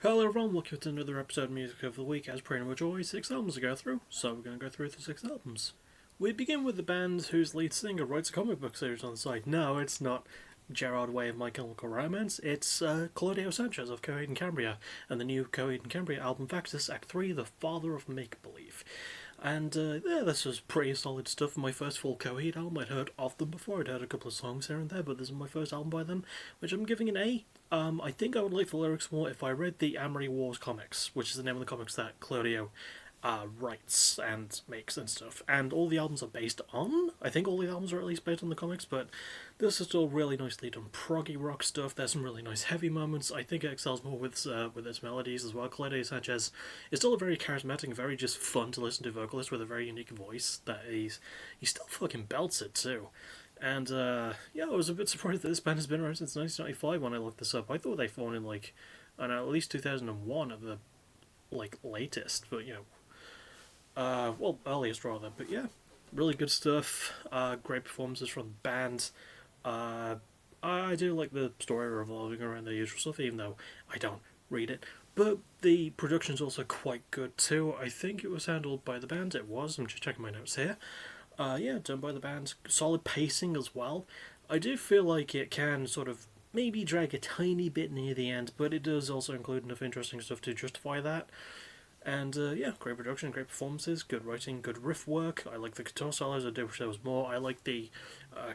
Hello everyone, welcome to another episode of Music of the Week. As pretty much always 6 albums to go through, so we're going to go through the 6 albums. We begin with the band whose lead singer writes a comic book series on the side. No, it's not Gerard Way of My Chemical Romance, it's Claudio Sanchez of Coheed and Cambria, and the new Coheed and Cambria album Factus Act 3, The Father of Make-Believe. And yeah, this was pretty solid stuff. My first full Coheed album. I'd heard of them before, I'd heard a couple of songs here and there, but this is my first album by them, which I'm giving an A. I think I would like the lyrics more if I read the Amory Wars comics, which is the name of the comics that Claudio writes and makes and stuff. And all the albums are based on. I think all the albums are at least based on the comics, but this is still really nicely done proggy rock stuff. There's some really nice heavy moments. I think it excels more with its melodies as well. Claudio Sanchez is still a very charismatic, very just fun to listen to vocalist with a very unique voice that he still fucking belts it too. And, yeah, I was a bit surprised that this band has been around since 1995 when I looked this up. I thought they formed in, like, I don't know, at least 2001 at the, like, latest, but, you know, well, earliest rather. But, yeah, really good stuff, great performances from the band. I do like the story revolving around the usual stuff, even though I don't read it. But the production's also quite good, too. I think it was handled by the band. It was. I'm just checking my notes here. Yeah, done by the band. Solid pacing as well. I do feel like it can sort of maybe drag a tiny bit near the end, but it does also include enough interesting stuff to justify that. And yeah, great production, great performances, good writing, good riff work. I like the guitar solos, I do wish there was more. I like the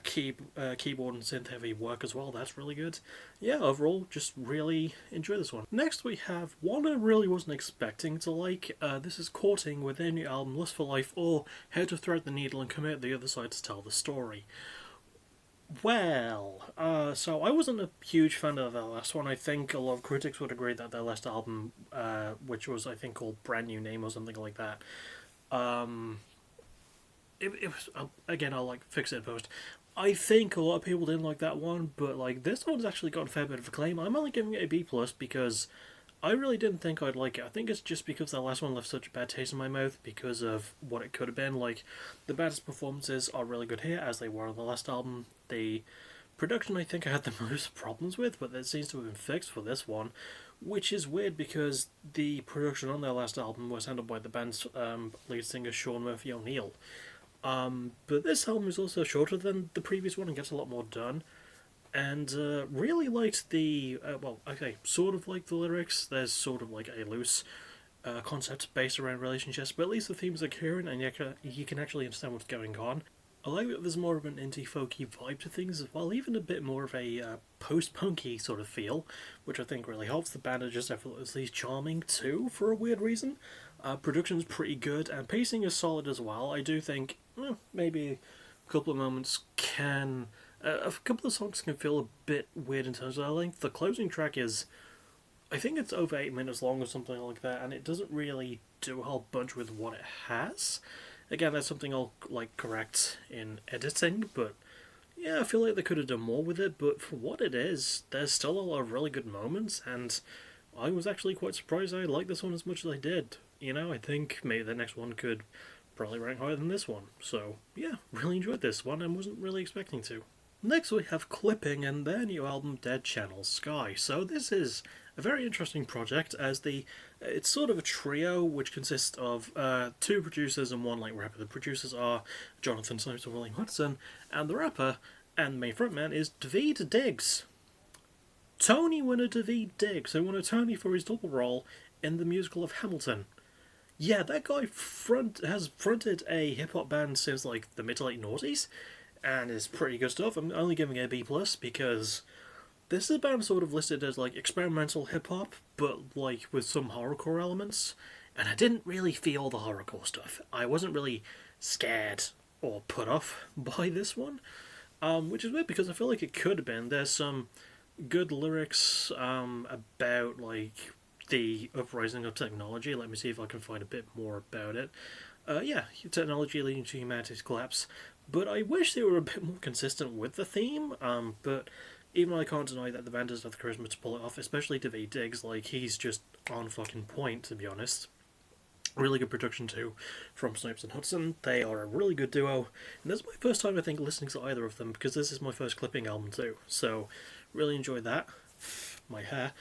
keyboard and synth heavy work as well, that's really good. Yeah, overall, just really enjoy this one. Next we have one I really wasn't expecting to like. This is Courting with their new album Lust for Life, or How to Thread the Needle and Come Out the Other Side to Tell the Story. Well, so I wasn't a huge fan of their last one. I think a lot of critics would agree that their last album, which was I think called Brand New Name or something like that, it was, again, I'll like fix it in post. I think a lot of people didn't like that one, but like this one's actually got a fair bit of acclaim. I'm only giving it a B plus because I really didn't think I'd like it. I think it's just because the last one left such a bad taste in my mouth because of what it could have been. Like, the band's performances are really good here, as they were on the last album. The production I think I had the most problems with, but that seems to have been fixed for this one, which is weird because the production on their last album was handled by the band's lead singer Sean Murphy O'Neill. But this album is also shorter than the previous one and gets a lot more done. And really liked the, well, okay, sort of like the lyrics. There's sort of like a loose concept based around relationships, but at least the themes are coherent and you can actually understand what's going on. I like that there's more of an indie folky vibe to things as well, even a bit more of a post-punky sort of feel, which I think really helps. The band are just effortlessly charming too, for a weird reason. Production's pretty good, and pacing is solid as well. I do think maybe a couple of moments can... a couple of songs can feel a bit weird in terms of their length. The closing track is, I think it's over 8 minutes long or something like that, and it doesn't really do a whole bunch with what it has. Again, that's something I'll like correct in editing, but yeah, I feel like they could have done more with it, but for what it is, there's still a lot of really good moments, and I was actually quite surprised I liked this one as much as I did. You know, I think maybe the next one could probably rank higher than this one. So yeah, really enjoyed this one and wasn't really expecting to. Next we have Clipping and their new album Dead Channel Sky. So this is a very interesting project as it's sort of a trio which consists of 2 producers and 1 like rapper. The producers are Jonathan Snipes and William Hudson, and the rapper and the main frontman is Daveed Diggs. Tony winner Daveed Diggs, who won a Tony for his double role in the musical of Hamilton. Yeah, that guy has fronted a hip-hop band since like the mid to late noughties, and it's pretty good stuff. I'm only giving it a B plus because this is a band sort of listed as like experimental hip hop, but like with some horrorcore elements. And I didn't really feel the horrorcore stuff. I wasn't really scared or put off by this one, which is weird because I feel like it could have been. There's some good lyrics about like the uprising of technology. Let me see if I can find a bit more about it. Yeah, technology leading to humanity's collapse. But I wish they were a bit more consistent with the theme, but even though I can't deny that the band does have the charisma to pull it off, especially Daveed Diggs, like, he's just on fucking point, to be honest. Really good production too from Snipes and Hudson. They are a really good duo, and this is my first time I think listening to either of them because this is my first Clipping album too. So really enjoyed that. My hair.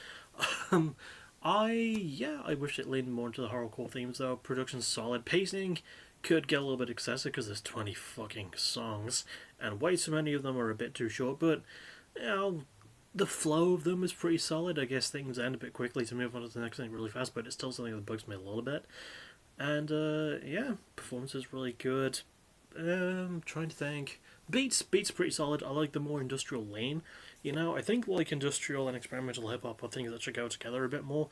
I wish it leaned more into the horrorcore themes though. Production's solid. Pacing could get a little bit excessive because there's 20 fucking songs, and way too many of them are a bit too short, but, you know, the flow of them is pretty solid. I guess things end a bit quickly to move on to the next thing really fast, but it's still something that bugs me a little bit. And, yeah, performance is really good. Trying to think. Beats pretty solid. I like the more industrial lane. You know, I think like industrial and experimental hip hop are things that should go together a bit more.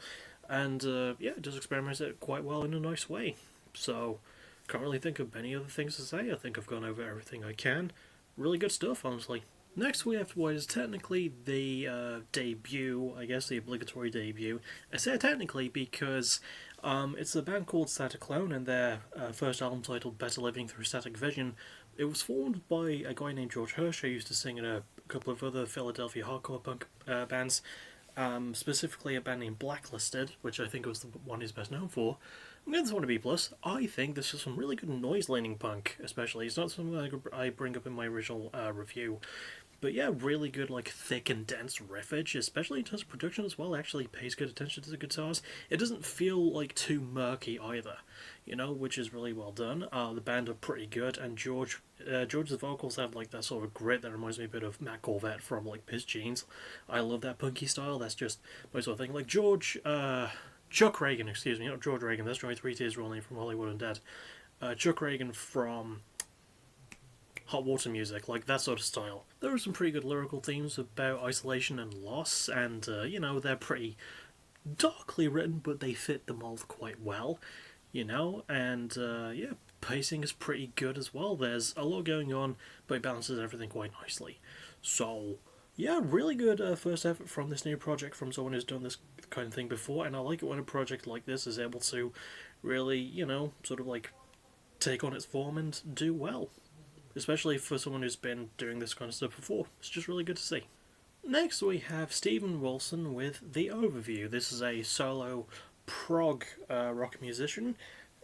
And yeah, it does experiment it quite well in a nice way. So, can't really think of many other things to say. I think I've gone over everything I can. Really good stuff, honestly. Next, we have what is technically the debut, I guess the obligatory debut. I say technically because it's a band called Static Clone, and their first album titled Better Living Through Static Vision. It was formed by a guy named George Hirsch, who used to sing in a couple of other Philadelphia hardcore punk bands, specifically a band named Blacklisted, which I think was the one he's best known for. I'm going to want to B+. I think this is some really good noise-laning punk, especially. It's not something I bring up in my original review. But yeah, really good, like, thick and dense riffage, especially in terms of production as well. It actually pays good attention to the guitars. It doesn't feel, like, too murky either, you know, which is really well done. The band are pretty good, and George's vocals have, like, that sort of grit that reminds me a bit of Matt Corvette from, like, Piss Jeans. I love that punky style. That's just my sort of thing. Like, Chuck Reagan, excuse me, not George Reagan. That's Johnny Three Tears Rolling from Hollywood Undead. Chuck Reagan from Hot Water Music, like that sort of style. There are some pretty good lyrical themes about isolation and loss, and, you know, they're pretty darkly written, but they fit the mold quite well, you know, and, yeah, pacing is pretty good as well. There's a lot going on, but it balances everything quite nicely. So, yeah, really good first effort from this new project from someone who's done this kind of thing before, and I like it when a project like this is able to really, you know, sort of like take on its form and do well. Especially for someone who's been doing this kind of stuff before. It's just really good to see. Next we have Steven Wilson with The Overview. This is a solo prog rock musician,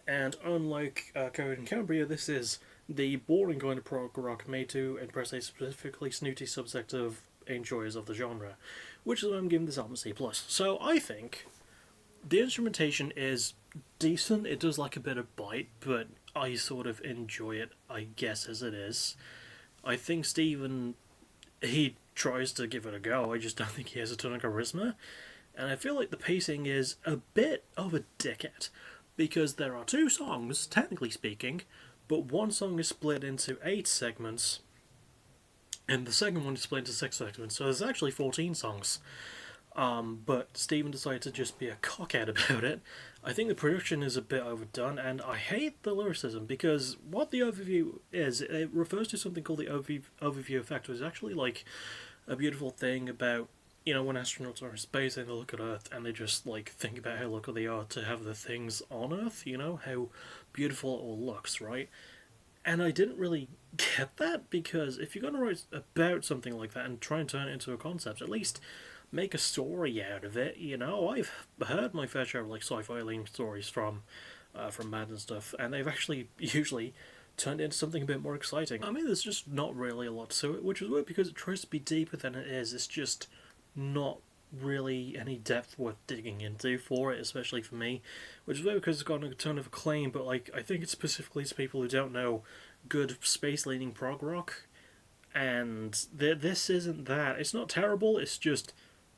and unlike Code and Cambria, this is the boring kind of prog rock made to impress a specifically snooty subsect of enjoyers of the genre, which is why I'm giving this album C+. So I think the instrumentation is decent. It does like a bit of bite, but I sort of enjoy it, I guess, as it is. I think Steven, he tries to give it a go, I just don't think he has a ton of charisma. And I feel like the pacing is a bit of a dickhead, because there are 2 songs, technically speaking, but one song is split into 8 segments, and the second one is split into 6 segments, so there's actually 14 songs. But Steven decided to just be a cockhead about it. I think the production is a bit overdone, and I hate the lyricism, because what the overview is, it refers to something called the overview effect, which is actually like a beautiful thing about, you know, when astronauts are in space and they look at Earth and they just like think about how lucky they are to have the things on Earth, you know, how beautiful it all looks, right? And I didn't really get that, because if you're going to write about something like that and try and turn it into a concept, at least make a story out of it, you know. I've heard my fair share of like sci-fi leaning stories from Mad and stuff, and they've actually usually turned into something a bit more exciting. I mean, there's just not really a lot to it, which is weird because it tries to be deeper than it is. It's just not really any depth worth digging into for it, especially for me, which is weird because it's got a ton of acclaim, but like I think it's specifically to people who don't know good space-leaning prog rock, and this isn't that. It's not terrible, it's just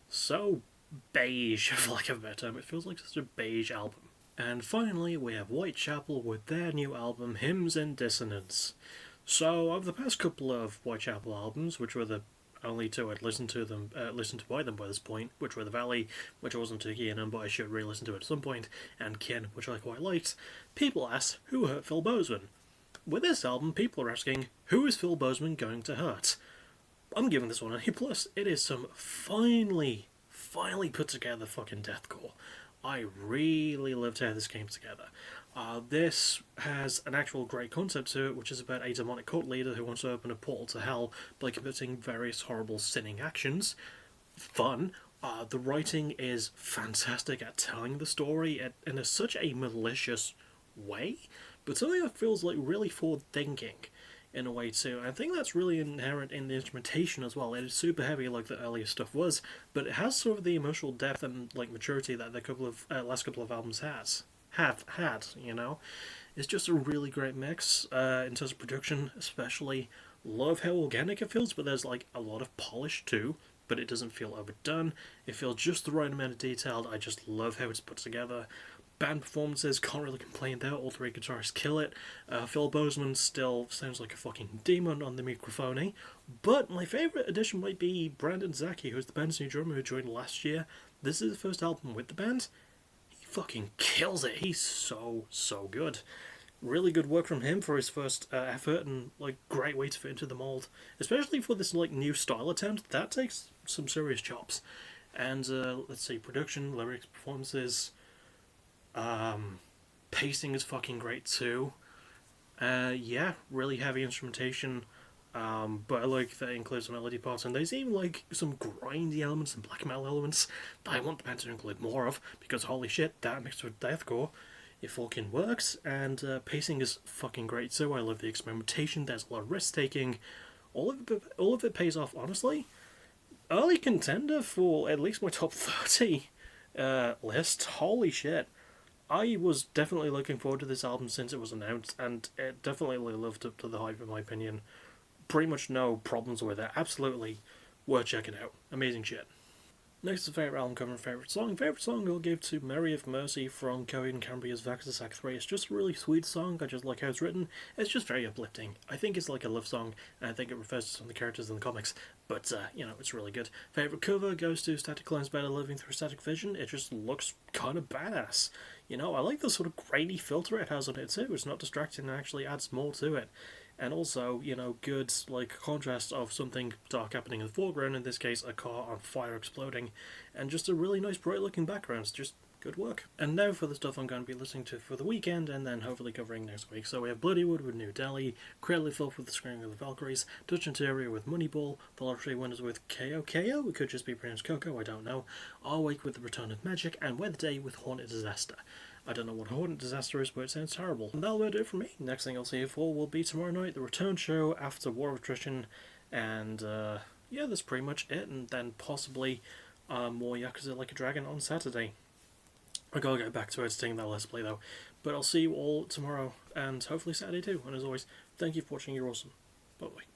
so beige, for lack of a better term. It feels like such a beige album. And finally, we have Whitechapel with their new album, Hymns in Dissonance. So, over the past couple of Whitechapel albums, which were the only 2 I'd listened to by them by this point, which were The Valley, which I wasn't too keen on, but I should re-listen to it at some point, and Kin, which I quite liked, people asked, who hurt Phil Bozeman? With this album, people are asking, who is Phil Bozeman going to hurt? I'm giving this one an A+. It is some finely put together fucking deathcore. I really loved how this came together. This has an actual great concept to it, which is about a demonic cult leader who wants to open a portal to hell by committing various horrible sinning actions. Fun. The writing is fantastic at telling the story in such a malicious way, but something that feels like really forward-thinking. in a way too. I think that's really inherent in the instrumentation as well. It is super heavy like the earlier stuff was, but it has sort of the emotional depth and like maturity that the last couple of albums have had. It's just a really great mix in terms of production, especially. Love how organic it feels, but there's like a lot of polish too. But it doesn't feel overdone. It feels just the right amount of detailed. I just love how it's put together. Band performances, can't really complain there. All three guitarists kill it. Phil Bozeman still sounds like a fucking demon on the microphone. But my favourite addition might be Brandon Zaki, who's the band's new drummer who joined last year. This is the first album with the band. He fucking kills it. He's so, so good. Really good work from him for his first effort, and like great way to fit into the mold, especially for this like new style attempt. That takes some serious chops. And let's see, production, lyrics, performances, pacing is fucking great too. Yeah, really heavy instrumentation. But I like that it includes melody parts, and there's even like some grindy elements and black metal elements that I want the band to include more of, because holy shit, that mixed with deathcore, it fucking works. And pacing is fucking great too. I love the experimentation. There's a lot of risk taking. All of it pays off. Honestly, early contender for at least my top 30 list. Holy shit! I was definitely looking forward to this album since it was announced, and it definitely lived up to the hype in my opinion. Pretty much no problems with it. Absolutely worth checking out. Amazing shit. Next is favourite album cover and favourite song. Favourite song I'll give to Mary of Mercy from Coheed and Cambria's Vaxxus Act 3. It's just a really sweet song. I just like how it's written. It's just very uplifting. I think it's like a love song, and I think it refers to some of the characters in the comics. But, it's really good. Favourite cover goes to Static Clone's Better Living Through Static Vision. It just looks kind of badass. I like the sort of grainy filter it has on it too. It's not distracting and actually adds more to it. And also, good, like, contrast of something dark happening in the foreground, in this case, a car on fire exploding, and just a really nice, bright-looking background. It's just good work. And now for the stuff I'm going to be listening to for the weekend, and then hopefully covering next week. So we have Bloodywood with New Delhi, Cradle of Filth with The Screaming of the Valkyries, Dutch Interior with Moneyball, The Lottery Winners with KO. It could just be pronounced Coco, I don't know. Our Wake with The Return of Magic, and Weather Day with Hornet Disaster. I don't know what Hornet Disaster is, but it sounds terrible. And that'll do it for me. Next thing I'll see you for will be tomorrow night, the return show after War of Attrition, and that's pretty much it. And then possibly more Yakuza Like a Dragon on Saturday. I gotta get back to editing that Let's Play though. But I'll see you all tomorrow, and hopefully Saturday too. And as always, thank you for watching, you're awesome. Bye bye.